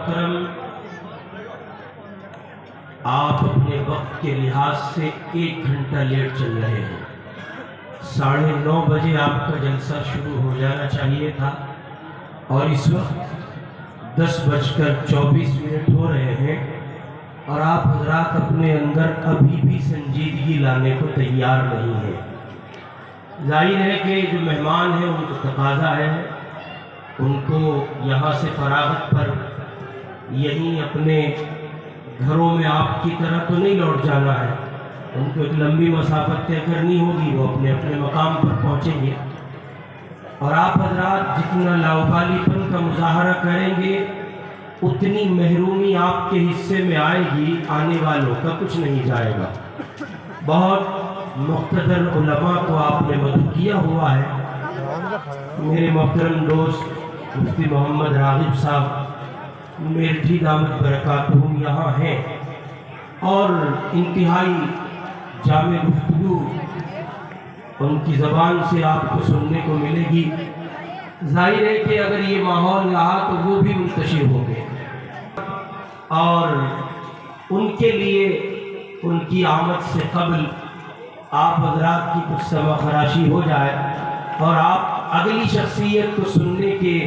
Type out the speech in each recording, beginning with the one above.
محترم، آپ اپنے وقت کے لحاظ سے 1 گھنٹہ لیٹ چل رہے ہیں۔ 9:30 بجے آپ کا جلسہ شروع ہو جانا چاہیے تھا اور اس وقت 10:24 ہو رہے ہیں اور آپ حضرات اپنے اندر ابھی بھی سنجیدگی لانے کو تیار نہیں ہیں۔ ظاہر ہے کہ جو مہمان ہیں ان کو تقاضا ہے، ان کو یہاں سے فراغت پر یہیں اپنے گھروں میں آپ کی طرح تو نہیں لوٹ جانا ہے، ان کو ایک لمبی مسافت طے کرنی ہوگی، وہ اپنے اپنے مقام پر پہنچیں گے اور آپ حضرات جتنا لاوبالی پن کا مظاہرہ کریں گے اتنی محرومی آپ کے حصے میں آئے گی، آنے والوں کا کچھ نہیں جائے گا۔ بہت مقتدر علماء کو آپ نے مدعو کیا ہوا ہے۔ میرے محترم دوست مفتی محمد راغب صاحب میرٹھی دامت برکاتہم یہاں ہیں اور انتہائی جامع گفتگو ان کی زبان سے آپ کو سننے کو ملے گی۔ ظاہر ہے کہ اگر یہ ماحول رہا تو وہ بھی منتشر ہوں گے اور ان کے لیے ان کی آمد سے قبل آپ حضرات کی کچھ سمع خراشی ہو جائے اور آپ اگلی شخصیت کو سننے کے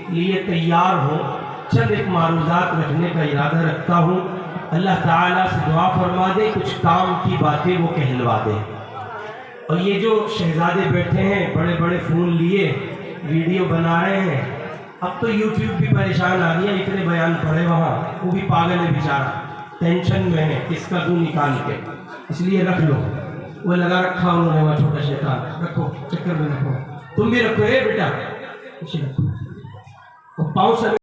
لیے تیار ہوں۔ چند ایک معروضات رکھنے کا ارادہ رکھتا ہوں، اللہ تعالیٰ سے دعا فرما دے کچھ کام کی باتیں وہ کہلوا دے۔ اور یہ جو شہزادے بیٹھے ہیں بڑے بڑے فون لیے ویڈیو بنا رہے ہیں، اب تو یوٹیوب بھی پریشان آ گیا، اتنے بیان پڑے وہاں، وہ بھی پاگل ہے بیچارہ، ٹینشن میں ہے کس کا دوں نکال کے، اس لیے رکھ لو۔ وہ لگا رکھا انہوں نے، وہ چھوٹا شیطان، رکھو چکر میں رکھو، تم بھی رکھو بیٹا، اسے رکھو اور پاؤں سے